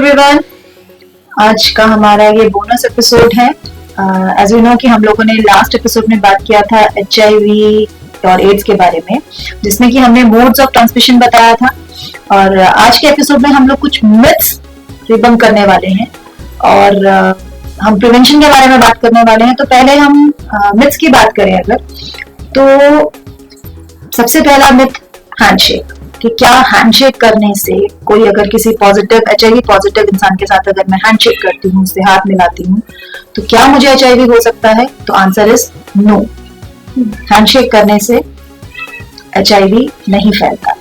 Everyone, आज का हमारा ये बोनस एपिसोड है। एज यू नो कि हम लोगों ने लास्ट एपिसोड में बात किया था HIV और एड्स के बारे में, जिसमें कि हमने मोड्स ऑफ ट्रांसमिशन बताया था। और आज के एपिसोड में हम लोग कुछ मिथ्स डिबंक करने वाले हैं और हम प्रिवेंशन के बारे में बात करने वाले हैं। तो पहले हम मिथ्स की बात करें अगर, तो सबसे पहला मिथ हैंडशेक, कि क्या हैंडशेक करने से कोई अगर किसी पॉजिटिव HIV पॉजिटिव इंसान के साथ अगर मैं हैंडशेक करती हूँ, उससे हाथ मिलाती हूँ, तो क्या मुझे HIV हो सकता है? तो आंसर इज नो। हैंडशेक करने से HIV नहीं फैलता।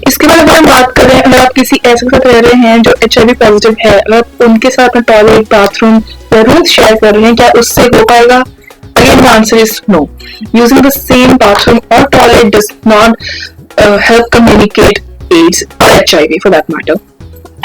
इसके बाद अगर हम बात करें, अगर आप किसी ऐसे के साथ रह रहे हैं जो HIV पॉजिटिव है, अगर उनके साथ में टॉयलेट, बाथरूम या रूम शेयर कर रहे हैं, क्या उससे हो पाएगा? Again, the answer is no. Using the same bathroom or toilet does not help communicate AIDS or HIV for that matter.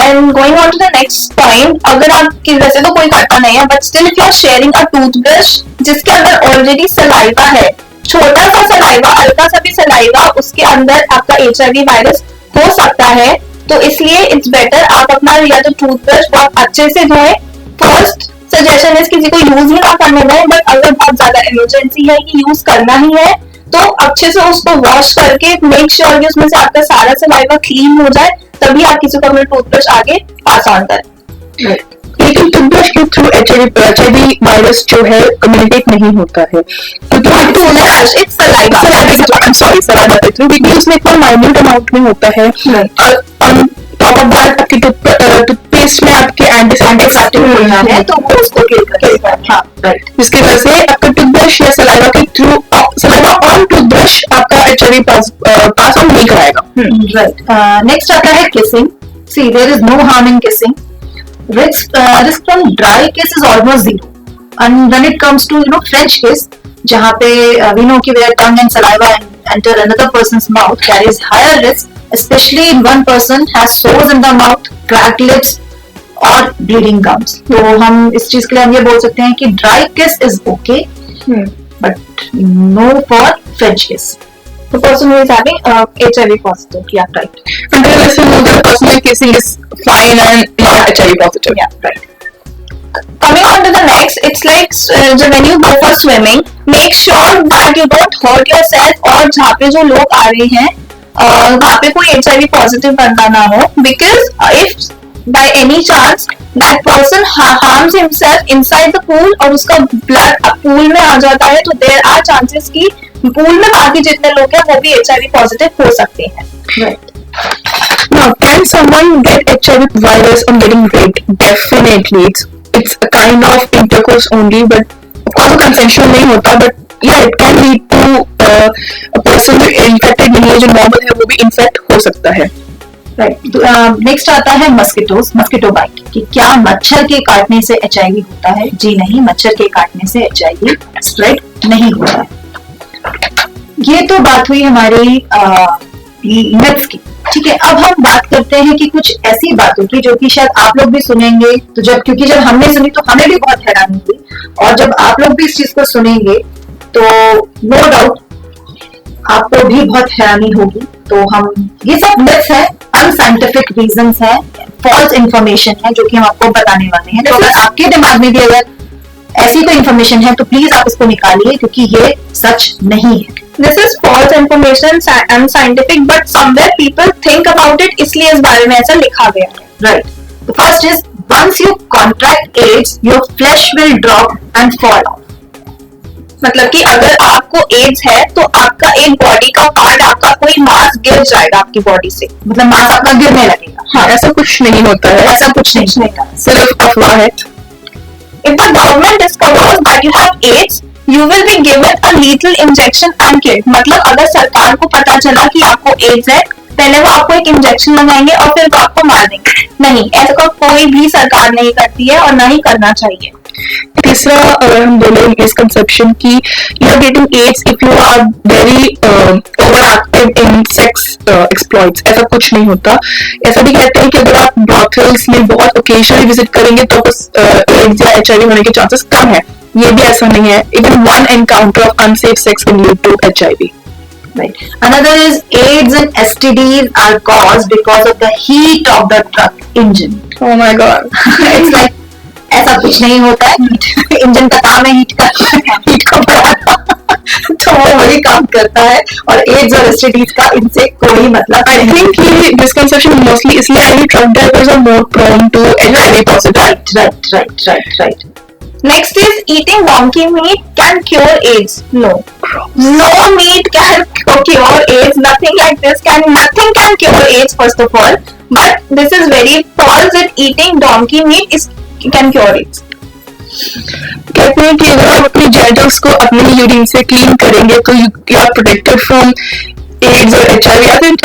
And going on to the next point, अगर आपकी वैसे तो कोई करता नहीं है, but still if you are sharing a toothbrush जिसके अंदर already saliva है, छोटा सा saliva, हल्का सा भी saliva, उसके अंदर आपका HIV वायरस हो सकता है। तो इसलिए it's better आप अपना या तो टूथब्रश बहुत अच्छे से धोएं। फर्स्ट सजेशन है किसी को यूज ही ना करने दें, बट अगर बहुत ज्यादा इमरजेंसी है कि यूज करना ही है तो अच्छे से उसको वॉश करके मेक श्योर कि उसमें से आपका सारा सलाइवा क्लीन हो जाए, तभी आप किसी को अपना टूथब्रश आगे पास ऑन करें। लेकिन टूथब्रश के थ्रू HIV वायरस जो है कम्युनिकेट नहीं होता है, क्योंकि सलाइवा के थ्रू, क्योंकि उसमें इतना माइन्यूट अमाउंट में होता है। टॉप ऑफ दैट आपकी टूथपेस्ट में आपके एंटीसेप्टिक होना है, तो वो उसको किल करेगा। हाँ, राइट। जिसकी वजह से आपका टूथब्रश या सलाइवा के थ्रू, सलाइवा ऑन टूथब्रश आपका HIV पास ऑन नहीं कराएगा। राइट। नेक्स्ट आता है kissing. See, there is no harm in kissing. Risk from dry kiss is almost zero. And when it comes to French kiss, जहाँ पे we know कि where tongue and saliva enter another person's mouth carries higher risk, especially in one person has sores in the mouth, cracked lips और bleeding gums. तो हम इस चीज के लिए हम ये बोल सकते हैं कि dry kiss is okay, but no for French kiss. The person who is having HIV positive, yeah, right. And then if you know that the person is kissing is fine and not HIV positive, yeah, right. Coming on to the next, it's like when you go for swimming, make sure that you don't hurt yourself, और जहाँ पे जो लोग आ रहे हैं वहाँ पे कोई HIV positive बंदा ना हो, because if by any chance that person harms himself inside the pool और उसका blood pool में आ जाता है, तो there are chances कि पूल में बाकी जितने लोग हैं वो भी HIV पॉजिटिव हो सकते हैं। Right. Now, can someone get HIV virus on getting raped? Definitely, it's a kind of intercourse only, but of course consensual नहीं होता, but yeah, it can lead to a person जो infected नहीं है, जो normal है, वो भी infect हो सकता है। राइट। नेक्स्ट आता है मस्किटो बाइट, कि क्या मच्छर के काटने से HIV होता है? जी नहीं, मच्छर के काटने से HIV स्प्रेड नहीं होता है। ये तो बात हुई हमारी मिथ्स की। ठीक है, अब हम बात करते हैं कि कुछ ऐसी बातों की जो कि शायद आप लोग भी सुनेंगे, तो क्योंकि जब हमने सुनी तो हमें भी बहुत हैरानी हुई, और जब आप लोग भी इस चीज को सुनेंगे तो नो डाउट आपको भी बहुत हैरानी होगी। तो हम ये सब मिथ्स है, अनसाइंटिफिक रीजंस है, फॉल्स इंफॉर्मेशन है, जो कि हम आपको बताने वाले हैं। तो अगर आपके दिमाग में भी अगर ऐसी कोई इंफॉर्मेशन है तो प्लीज आप इसको निकालिए, क्योंकि ये सच नहीं है। This is false information and scientific, but somewhere people think about it, इसलिए इस बारे में ऐसा लिखा गया है। Right. The first is, once you contract AIDS, your flesh will drop and fall off. मतलब कि अगर आपको एड्स है तो आपका एक बॉडी का पार्ट, आपका कोई मांस गिर जाएगा आपकी बॉडी से, मतलब मांस आपका गिरने लगेगा। हाँ, ऐसा कुछ नहीं होता है, ऐसा कुछ नहीं होता, सिर्फ अफवाह है। If the government discovers that you have AIDS, you will be given a lethal injection and killed. मतलब अगर सरकार को पता चला कि आपको एड्स है, पहले वो आपको एक इंजेक्शन लगाएंगे और फिर वो आपको मार देंगे। नहीं, ऐसा कोई भी सरकार नहीं करती है और ना ही करना चाहिए। तीसरा, अगर हम बोले मिसकंसेप्शन की, you are getting AIDS if you are very over active in sex exploits, ऐसा कुछ नहीं होता। ऐसा भी कहते हैं कि अगर आप ब्रॉथल्स में बहुत ओकेजनली विजिट करेंगे तो एड्स या HIV होने के चांसेस कम है। ये भी ऐसा नहीं है। Even one encounter of unsafe sex can lead to HIV। Right. Another is AIDS and STDs are caused because of the heat of the truck engine. Oh my god. It's like ऐसा कुछ नहीं होता है, engine का काम है heat का बनाना, तो वो वही काम करता है, और एड्स और एसटीडीज का इनसे कोई मतलब I think ये misconception mostly इसलिए है कि truck drivers are more prone to HIV positive. right. Next is eating donkey meat can cure AIDS. No. No meat can cure AIDS. Nothing like this nothing can cure AIDS first of all. But this is very false that eating donkey meat can cure AIDS. कहते हैं कि अगर आप अपने genitals को अपने urine से clean करेंगे तो you are protected from AIDS और HIV. I think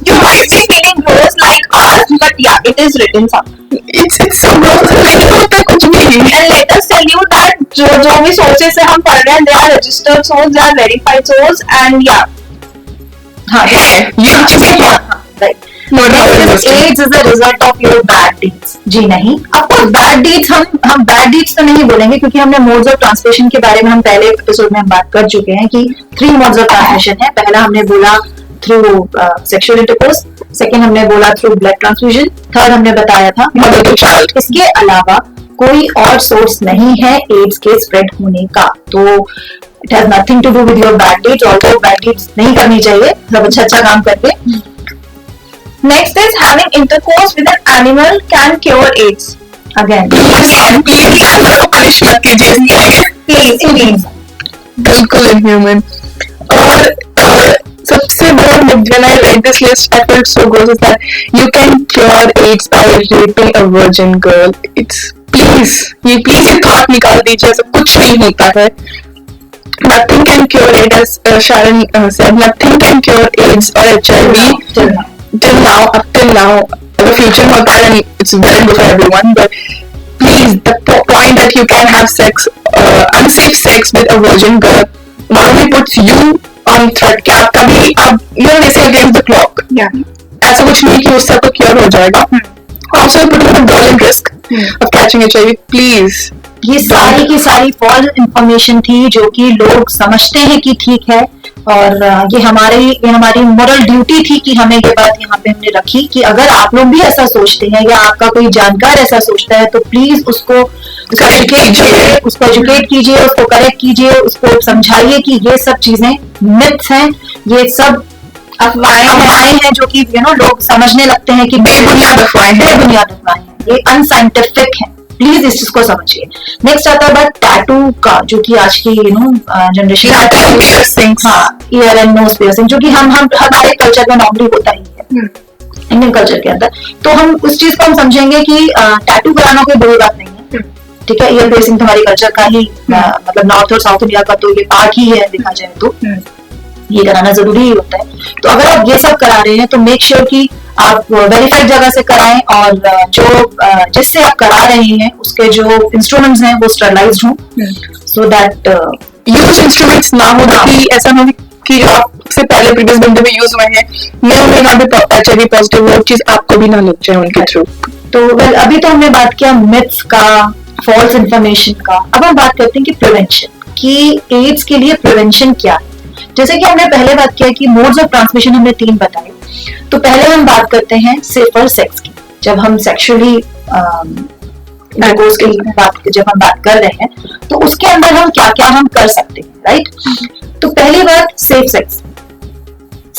You might be feeling gross like us, but yeah, it is written somewhere. it's so gross. कुछ नहीं. And let us tell you that जो भी sources से हम पढ़ रहे हैं, they are registered sources, they are verified sources, and yeah. हाँ, ये चीजें right. not how it was. AIDS is a result of your bad deeds. जी नहीं, आपको bad deeds हम bad deeds तो नहीं बोलेंगे, क्योंकि हमने modes of transmission के बारे में हम पहले एपिसोड में हम बात कर चुके हैं कि 3 modes of transmission है. पहला हमने बोला through sexual intercourse, second हमने बोला through blood transfusion, third हमने बताया था Mother to child. इसके अलावा कोई और सोर्स नहीं है एड्स के स्प्रेड होने का. तो it has nothing to do with your bad deeds. Also bad deeds नहीं करनी चाहिए, सब अच्छा काम करके. Next is having intercourse with an animal can cure AIDS. Again please punish मत कीजिए इसके लिए. बिल्कुल इनह्यूमन. और सबसे बड़ा when I read this list I felt so gross is that you can cure AIDS by raping a virgin girl. It's please ये thought निकाल दीजिए, ऐसा कुछ नहीं होता है. Nothing can cure AIDS, as Sharon said. Nothing can cure AIDS or HIV till now. The future होता है and it's very good for everyone. But please, the point that you can have sex, unsafe sex with a virgin girl, not only puts you on threat कि आप कभी you're racing against the clock. Yeah. ऐसा कुछ नहीं कि उससे आपको cure हो जाएगा. Also putting the girl in risk of catching HIV. Please. ये सारी की सारी फॉल्स इंफॉर्मेशन थी जो कि लोग समझते हैं कि ठीक है, और ये हमारी मोरल ड्यूटी थी कि हमें ये बात यहाँ पे हमने रखी कि अगर आप लोग भी ऐसा सोचते हैं या आपका कोई जानकार ऐसा सोचता है तो प्लीज उसको एजुकेट कीजिए, उसको करेक्ट कीजिए, उसको समझाइए कि ये सब चीजें मिथ्स हैं, ये सब अफवाहें हैं जो कि लोग समझने लगते हैं कि बेबुनियाद अफवाहें हैं, ये अनसाइंटिफिक है. प्लीज इस चीज को समझिए. नेक्स्ट आता है बात टैटू का, जो कि आज की generation ear and nose piercing, जो कि हम हमारे कल्चर में नॉर्मली होता ही है इंडियन कल्चर के अंदर. तो हम उस चीज को हम समझेंगे कि टैटू कराना कोई बुरी बात नहीं है. ठीक है, ईयर पियर्सिंग तो हमारी कल्चर का ही मतलब नॉर्थ और साउथ इंडिया का तो ये पार्ट ही है, देखा जाए तो ये कराना जरूरी ही होता है. तो अगर आप ये सब करा रहे हैं तो मेक श्योर कि आप वेरीफाइड जगह से कराएं, और जो जिससे आप करा रहे हैं उसके जो इंस्ट्रूमेंट्स हैं वो स्टरलाइज्ड हों, सो दैट यूज इंस्ट्रूमेंट्स ना हो कि ऐसा ना हो कि जो आपसे पहले प्रीवियस बंदे में यूज हुए हैं may not be HIV positive, वो चीज आपको भी ना लग जाए उनके थ्रू. तो अभी तो हमने बात किया मिथ्स का, फॉल्स इंफॉर्मेशन का. अब हम बात करते हैं कि प्रिवेंशन, कि एड्स के लिए प्रिवेंशन क्या है. जैसे कि हमने पहले बात किया कि मोड्स ऑफ ट्रांसमिशन हमने 3 बताए. तो पहले हम बात करते हैं सेफर सेक्स की. जब हम सेक्सुअली इंटरकोर्स की जब हम बात कर रहे हैं तो उसके अंदर हम क्या क्या हम कर सकते हैं, राइट. तो पहली बात safe sex,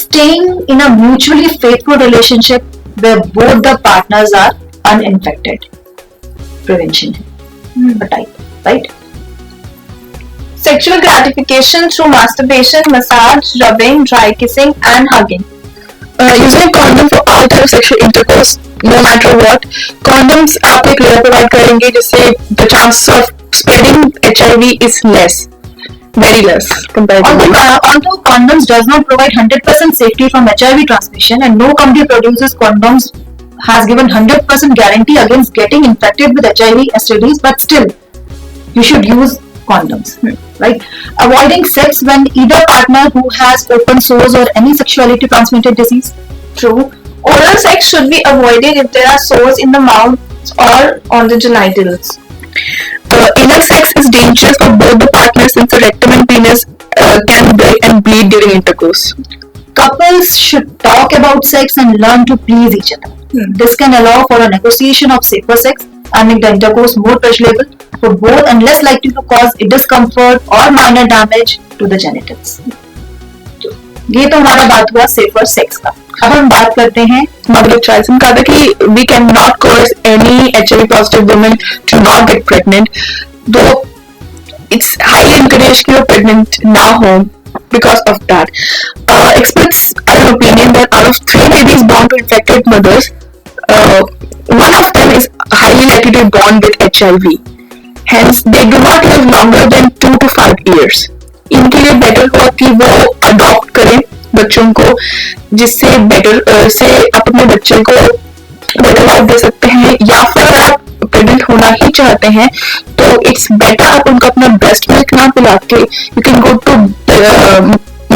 staying in a mutually faithful relationship where both the partners are uninfected. Prevention है बताइए, right. Sexual gratification through masturbation, massage, rubbing, dry kissing, and hugging. Using a condom for all types of sexual intercourse, no matter what. Condoms आप एक layer provide करेंगे जिससे the chance of spreading HIV is less, very less comparatively. Although condoms does not provide 100% safety from HIV transmission, and no company produces condoms has given 100% guarantee against getting infected with HIV STDs, but still you should use condoms, right. Avoiding sex when either partner who has open sores or any sexuality transmitted disease. True. Oral sex should be avoided if there are sores in the mouth or on the genitals. Anal sex is dangerous for both the partners since the rectum and penis can break and bleed during intercourse. Couples should talk about sex and learn to please each other. This can allow for a negotiation of safer sex and make the intercourse more pleasurable for both and less likely to cause discomfort or minor damage to the genitals. ये तो हमारा बात हुआ safer sex का. अब हम बात करते हैं मदर ऑफ चाइल्ड. कहा था कि we cannot coerce any HIV positive women to not get pregnant, though it's highly encouraged कि वो pregnant ना हो because of that. Experts are of opinion that out of 3 babies born to infected mothers, one of them is highly likely to be born with HIV. Hence, they do not live longer than 2 to 5 years. इनके लिए better हुआ कि वो adopt करें बच्चों को, जिससे better से अपने बच्चे को बेटर लाइफ दे सकते हैं. या फिर आप प्रेग्नेंट होना ही चाहते हैं तो इट्स बेटर आप उनको अपना ब्रेस्ट मिल्क ना पिला के you can go to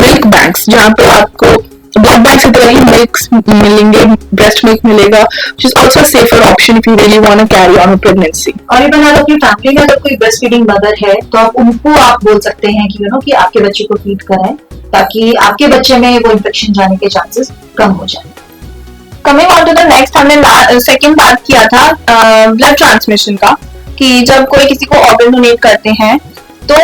milk banks, जहाँ पे आपको ब्लड बैंक की तरह ही मिल्क मिलेंगे, ब्रेस्ट मिल्क मिलेगा, which is also a safer option if you really want to carry on a pregnancy. और ये बना लो अपनी फैमिली में अगर कोई ब्रेस्ट फीडिंग मदर है तो आप उनको आप बोल सकते हैं कि कि आपके बच्चे को फीड कराएं ताकि आपके बच्चे में वो इन्फेक्शन जाने के चांसेस कम हो जाए. Coming on to the next, हमने सेकंड बात किया था ब्लड ट्रांसमिशन का, कि जब कोई किसी को ऑर्गन डोनेट करते हैं तो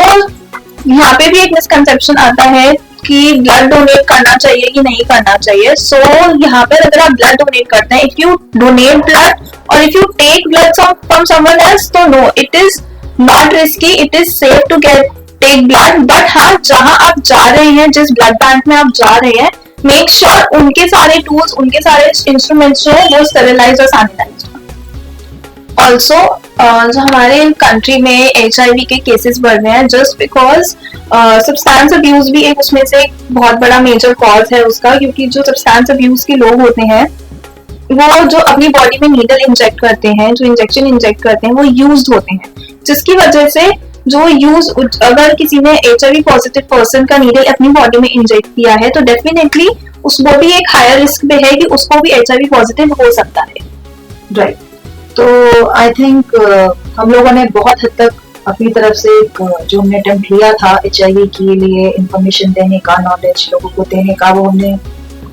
यहाँ पे भी एक मिसकंसेप्शन आता है कि ब्लड डोनेट करना चाहिए कि नहीं करना चाहिए. सो यहाँ पर अगर आप ब्लड डोनेट करते हैं, इफ यू डोनेट ब्लड और if you take blood from someone else, तो no, it is not risky, it is safe to take blood. But हाँ, जहाँ आप जा रहे हैं, जिस ब्लड बैंक में आप जा रहे हैं, मेक श्योर उनके सारे टूल्स, उनके सारे इंस्ट्रूमेंट्स जो है वो स्टेरिलाइज और सैनिटाइज. ऑल्सो जो हमारे कंट्री में HIV के केसेस बढ़ रहे हैं जस्ट बिकॉज सब्सटेंस अब्यूज भी एक उसमें से एक बहुत बड़ा मेजर कॉज है उसका, क्योंकि जो सब्सटेंस अब्यूज के लोग होते हैं वो जो अपनी बॉडी में नीडल इंजेक्ट करते हैं, जो इंजेक्शन इंजेक्ट करते हैं वो यूज्ड होते हैं, जिसकी वजह से जो अगर किसी ने HIV पॉजिटिव पर्सन का नीडल अपनी बॉडी में इंजेक्ट किया है तो डेफिनेटली वो भी एक हायर रिस्क पे है कि उसको भी HIV पॉजिटिव हो सकता है. राइट. तो आई थिंक हम लोगों ने बहुत हद तक अपनी तरफ से जो हमने अटेम्प्ट लिया था HIV के लिए इंफॉर्मेशन देने का, नॉलेज लोगों को देने का, वो हमने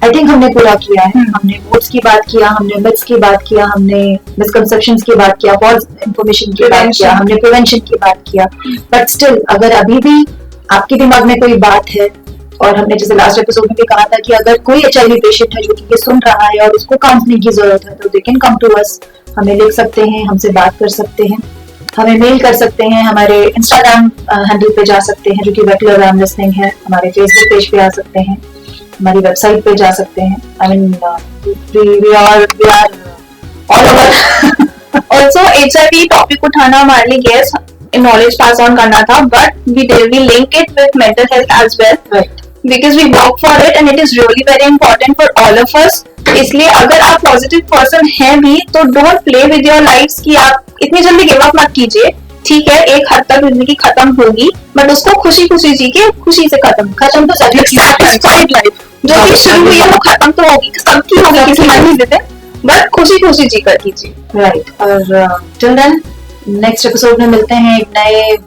आई थिंक हमने पूरा किया है. हमने वोट्स की बात किया, हमने मिथ्स की बात किया, हमने मिसकंसेप्शंस की बात किया, फॉल्स इंफॉर्मेशन की बात किया, हमने प्रिवेंशन की बात किया. बट स्टिल अगर अभी भी आपके दिमाग में कोई बात है, और हमने जैसे लास्ट एपिसोड में भी कहा था कि अगर कोई HIV पेशेंट है जो कि ये सुन रहा है और उसको काउंसलिंग की जरूरत है तो they can come to us. हमें लिख सकते हैं, हमसे बात कर सकते हैं, हमें मेल कर सकते हैं, हमारे इंस्टाग्राम हैंडल पे जा सकते हैं जो कि रेगुलर आई एम लिसनिंग है, हमारे फेसबुक पेज पे आ सकते हैं, हमारी वेबसाइट पे जा सकते हैं. I mean we are all over. Also HIV topic उठाना हमारे लिए यस नॉलेज पास ऑन करना था, but we link it with mental health as well, because we work for it and it is really very important for all of us. इसलिए अगर आप positive person हैं भी तो don't play with your lifes कि आप इतनी जल्दी गिव अप मत कीजिए. ठीक है, एक हद तक जिंदगी खत्म होगी, बट उसको खुशी खुशी जी के खुशी से खत्म तो सैटिस्फाइड लाइफ जो भी शुरू हुई है वो खत्म तो होगी, सबकी होगी, किसी नहीं देते, बट खुशी खुशी जी कर कीजिए. राइट. और टिल देन नेक्स्ट एपिसोड में मिलते हैं एक नए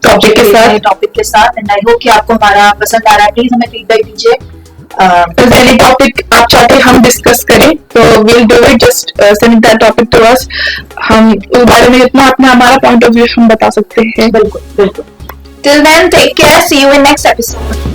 टॉपिक के साथ. एंड आई होप कि आपको हमारा पसंद आ रहा है. प्लीज हमें फीडबैक दीजिए. एनी टॉपिक आप चाहते हैं हम डिस्कस करें तो we'll do it, just send that topic to us. हम उस बारे में इतना अपना हमारा पॉइंट ऑफ व्यू हम बता सकते हैं. बिल्कुल. Till then, take care. See you in next episode.